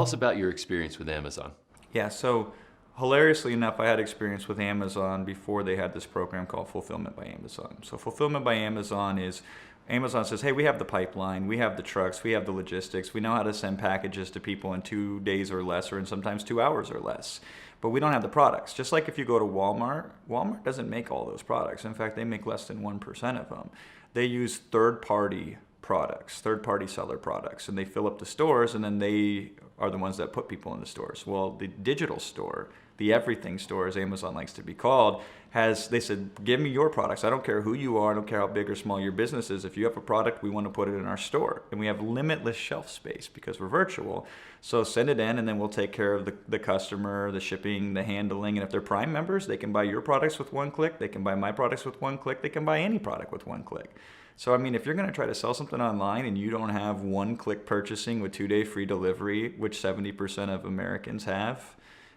us about your experience with Amazon. Yeah, so hilariously enough, I had experience with Amazon before they had this program called Fulfillment by Amazon. So Fulfillment by Amazon is Amazon says, hey, we have the pipeline, we have the trucks, we have the logistics, we know how to send packages to people in 2 days or less, or in sometimes 2 hours or less. But we don't have the products. Just like if you go to Walmart, Walmart doesn't make all those products. In fact, they make less than 1% of them. They use third-party products, third-party seller products, and they fill up the stores, and then they are the ones that put people in the stores. Well, the digital store, the everything store, as Amazon likes to be called, they said, give me your products. I don't care who you are. I don't care how big or small your business is. If you have a product, we want to put it in our store. And we have limitless shelf space because we're virtual. So send it in, and then we'll take care of the customer, the shipping, the handling. And if they're Prime members, they can buy your products with one click. They can buy my products with one click. They can buy any product with one click. So, I mean, if you're going to try to sell something online and you don't have one-click purchasing with 2-day free delivery, which 70% of Americans have,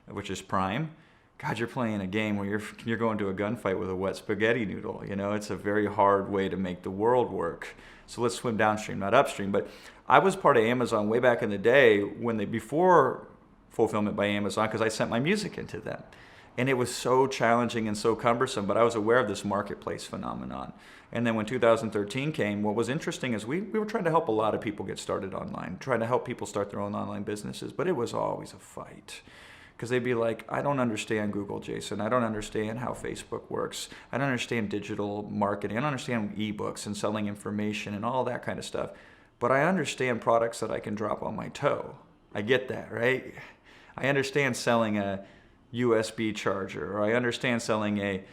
which is Prime, God, you're playing a game where you're going to a gunfight with a wet spaghetti noodle. You know, it's a very hard way to make the world work. So let's swim downstream, not upstream. But I was part of Amazon way back in the day before Fulfillment by Amazon, because I sent my music into them. And it was so challenging and so cumbersome, but I was aware of this marketplace phenomenon. And then when 2013 came, what was interesting is we were trying to help a lot of people get started online, trying to help people start their own online businesses, but it was always a fight. Because they'd be like, I don't understand Google, Jason. I don't understand how Facebook works. I don't understand digital marketing. I don't understand ebooks and selling information and all that kind of stuff. But I understand products that I can drop on my toe. I get that, right? I understand selling a USB charger, or I understand selling a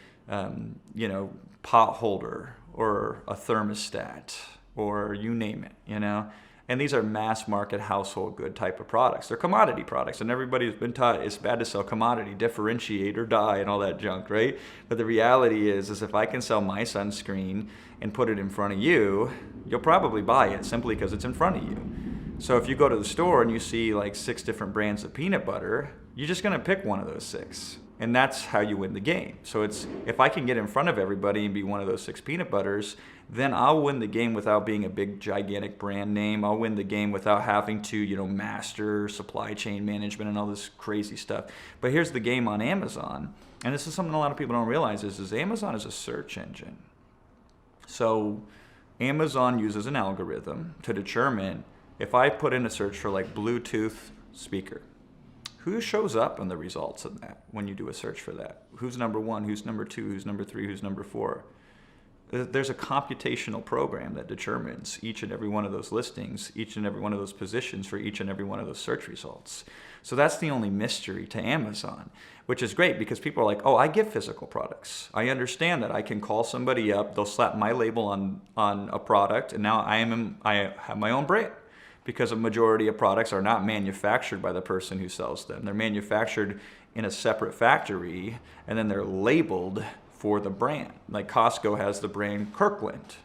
pot holder or a thermostat, or you name it, you know. And these are mass market household good type of products. They're commodity products, and everybody's been taught it's bad to sell commodity, differentiate or die and all that junk, right? But the reality is if I can sell my sunscreen and put it in front of you, you'll probably buy it simply because it's in front of you. So if you go to the store and you see like 6 different brands of peanut butter, you're just gonna pick one of those 6. And that's how you win the game. So if I can get in front of everybody and be one of those 6 peanut butters, then I'll win the game without being a big gigantic brand name. I'll win the game without having to, master supply chain management and all this crazy stuff. But here's the game on Amazon, and this is something a lot of people don't realize is Amazon is a search engine. So Amazon uses an algorithm to determine if I put in a search for like Bluetooth speaker, who shows up in the results of that when you do a search for that? Who's number 1, who's number 2, who's number 3, who's number 4? There's a computational program that determines each and every one of those listings, each and every one of those positions for each and every one of those search results. So that's the only mystery to Amazon, which is great because people are like, oh, I get physical products. I understand that I can call somebody up, they'll slap my label on a product, and now I have my own brand. Because a majority of products are not manufactured by the person who sells them. They're manufactured in a separate factory, and then they're labeled for the brand. Like Costco has the brand Kirkland.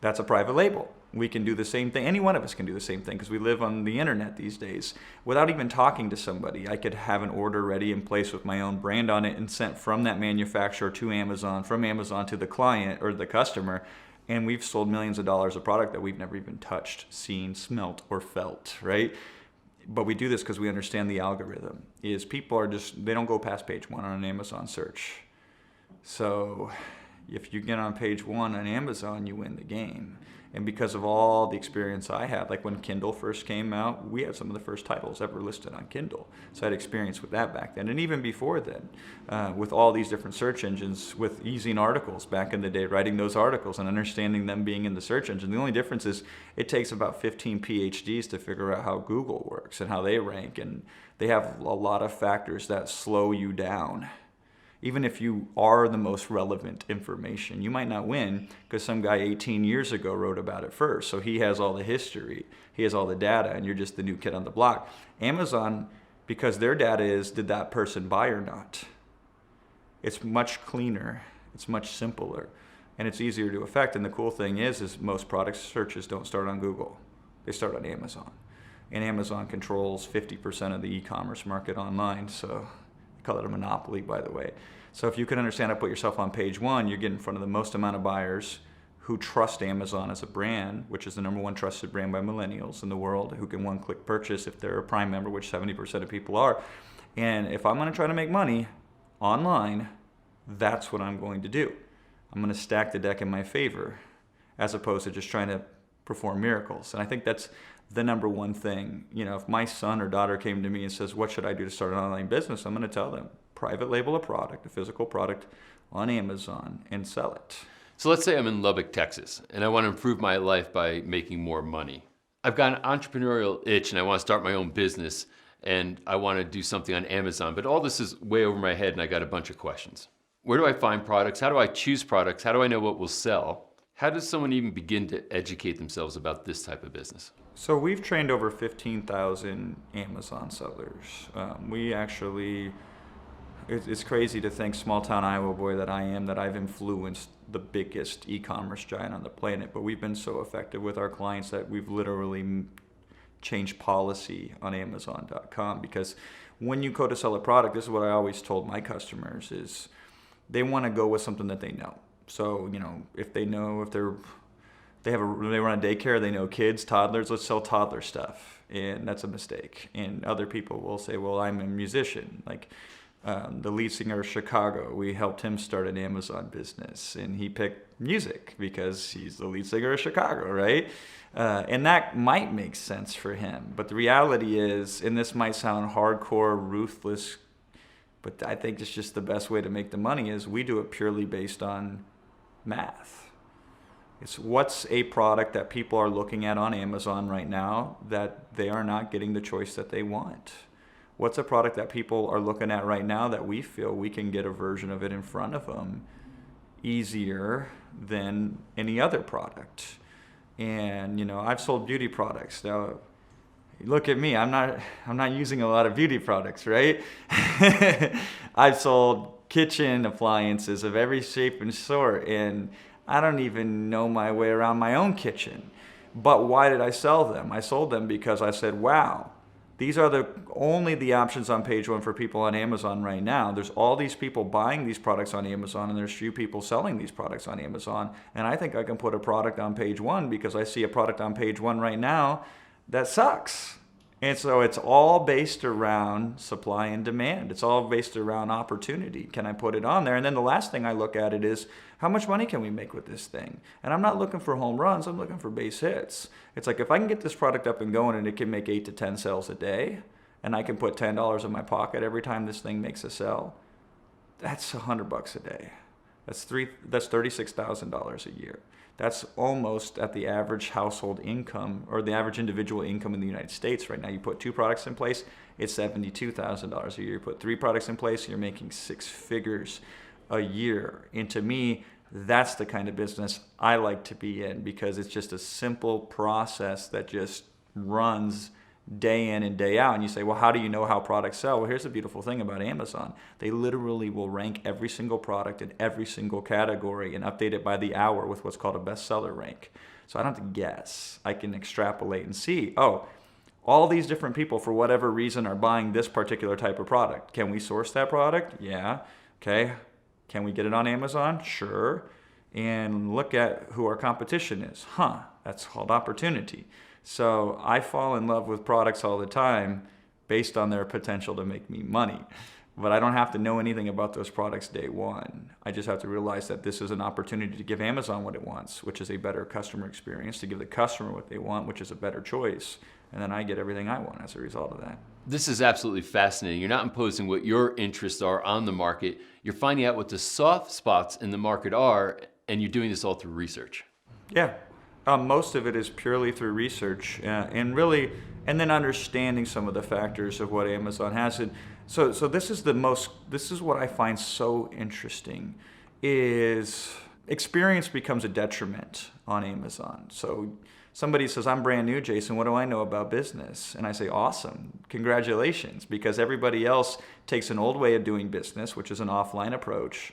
That's a private label. We can do the same thing. Any one of us can do the same thing because we live on the internet these days. Without even talking to somebody, I could have an order ready in place with my own brand on it and sent from that manufacturer to Amazon, from Amazon to the client or the customer. And we've sold millions of dollars of product that we've never even touched, seen, smelt, or felt, right? But we do this because we understand the algorithm. People are they don't go past page 1 on an Amazon search. So if you get on page 1 on Amazon, you win the game. And because of all the experience I had, like when Kindle first came out, we had some of the first titles ever listed on Kindle. So I had experience with that back then. And even before then, with all these different search engines, with using articles back in the day, writing those articles and understanding them being in the search engine. The only difference is it takes about 15 PhDs to figure out how Google works and how they rank. And they have a lot of factors that slow you down. Even if you are the most relevant information, you might not win because some guy 18 years ago wrote about it first. So he has all the history, he has all the data, and you're just the new kid on the block. Amazon, because their data is, did that person buy or not? It's much cleaner, it's much simpler, and it's easier to affect. And the cool thing is most product searches don't start on Google. They start on Amazon. And Amazon controls 50% of the e-commerce market online, so call it a monopoly, by the way. So if you can understand how to put yourself on page 1, you get in front of the most amount of buyers who trust Amazon as a brand, which is the number one trusted brand by millennials in the world, who can one-click purchase if they're a Prime member, which 70% of people are. And if I'm going to try to make money online, that's what I'm going to do. I'm going to stack the deck in my favor as opposed to just trying to perform miracles. And I think that's the number one thing. If my son or daughter came to me and says, what should I do to start an online business? I'm going to tell them, private label a product, a physical product on Amazon and sell it. So let's say I'm in Lubbock, Texas, and I want to improve my life by making more money. I've got an entrepreneurial itch and I want to start my own business and I want to do something on Amazon, but all this is way over my head and I got a bunch of questions. Where do I find products? How do I choose products? How do I know what will sell? How does someone even begin to educate themselves about this type of business? So we've trained over 15,000 Amazon sellers. It's crazy to think, small town Iowa boy that I am, that I've influenced the biggest e-commerce giant on the planet. But we've been so effective with our clients that we've literally changed policy on Amazon.com. Because when you go to sell a product, this is what I always told my customers, is they want to go with something that they know. So, if they run a daycare, they know kids, toddlers, let's sell toddler stuff. And that's a mistake. And other people will say, well, I'm a musician. Like the lead singer of Chicago, we helped him start an Amazon business. And he picked music because he's the lead singer of Chicago, right? And that might make sense for him. But the reality is, and this might sound hardcore, ruthless, but I think it's just the best way to make the money, is we do it purely based on math. It's what's a product that people are looking at on Amazon right now that they are not getting the choice that they want? What's a product that people are looking at right now that we feel we can get a version of it in front of them easier than any other product? And I've sold beauty products. Now, look at me, I'm not using a lot of beauty products, right? I've sold kitchen appliances of every shape and sort, and I don't even know my way around my own kitchen. But why did I sell them? I sold them because I said, wow, these are only the options on page one for people on Amazon right now. There's all these people buying these products on Amazon, and there's few people selling these products on Amazon. And I think I can put a product on page one because I see a product on page one right now that sucks. And so it's all based around supply and demand. It's all based around opportunity. Can I put it on there? And then the last thing I look at it is, how much money can we make with this thing? And I'm not looking for home runs, I'm looking for base hits. It's like, if I can get this product up and going and it can make 8 to 10 sales a day, and I can put $10 in my pocket every time this thing makes a sale, that's $100 a day. That's $36,000 a year. That's almost at the average household income, or the average individual income in the United States right now. You put 2 products in place, it's $72,000 a year. You put 3 products in place, you're making 6 figures a year. And to me, that's the kind of business I like to be in, because it's just a simple process that just runs day in and day out. And you say, well, how do you know how products sell? Well, here's the beautiful thing about Amazon. They literally will rank every single product in every single category and update it by the hour with what's called a bestseller rank. So I don't have to guess. I can extrapolate and see, oh, all these different people, for whatever reason, are buying this particular type of product. Can we source that product? Yeah. Okay. Can we get it on Amazon? Sure. And look at who our competition is. That's called opportunity. So I fall in love with products all the time based on their potential to make me money. But I don't have to know anything about those products day one. I just have to realize that this is an opportunity to give Amazon what it wants, which is a better customer experience, to give the customer what they want, which is a better choice. And then I get everything I want as a result of that. This is absolutely fascinating. You're not imposing what your interests are on the market. You're finding out what the soft spots in the market are, and you're doing this all through research. Yeah. Most of it is purely through research, and then understanding some of the factors of what Amazon has. And so this is what I find so interesting, is experience becomes a detriment on Amazon. So somebody says, I'm brand new, Jason, what do I know about business? And I say, awesome, congratulations, because everybody else takes an old way of doing business, which is an offline approach,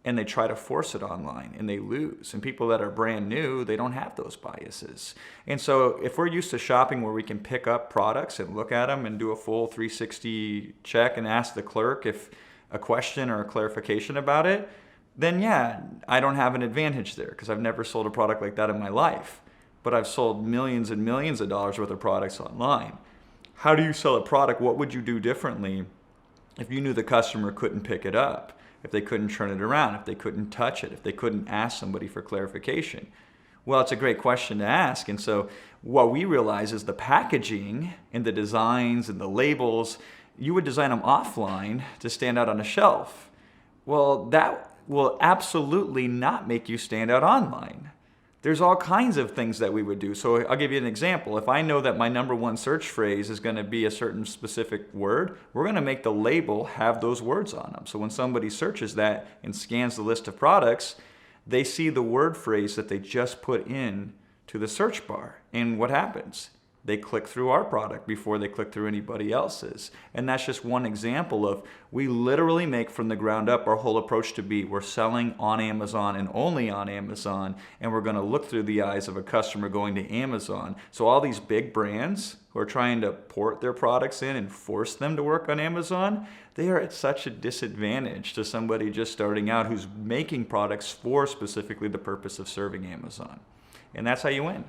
and they try to force it online, and they lose. And people that are brand new, they don't have those biases. And so if we're used to shopping where we can pick up products and look at them and do a full 360 check and ask the clerk if a question or a clarification about it, then yeah, I don't have an advantage there because I've never sold a product like that in my life. But I've sold millions and millions of dollars worth of products online. How do you sell a product? What would you do differently if you knew the customer couldn't pick it up, if they couldn't turn it around, if they couldn't touch it, if they couldn't ask somebody for clarification? Well, it's a great question to ask. And so what we realize is the packaging and the designs and the labels, you would design them offline to stand out on a shelf. Well, that will absolutely not make you stand out online. There's all kinds of things that we would do. So I'll give you an example. If I know that my number one search phrase is going to be a certain specific word, we're going to make the label have those words on them. So when somebody searches that and scans the list of products, they see the word phrase that they just put in to the search bar. And what happens? They click through our product before they click through anybody else's. And that's just one example of, we literally make from the ground up our whole approach to be, we're selling on Amazon and only on Amazon, and we're going to look through the eyes of a customer going to Amazon. So all these big brands who are trying to port their products in and force them to work on Amazon, they are at such a disadvantage to somebody just starting out who's making products for specifically the purpose of serving Amazon. And that's how you win.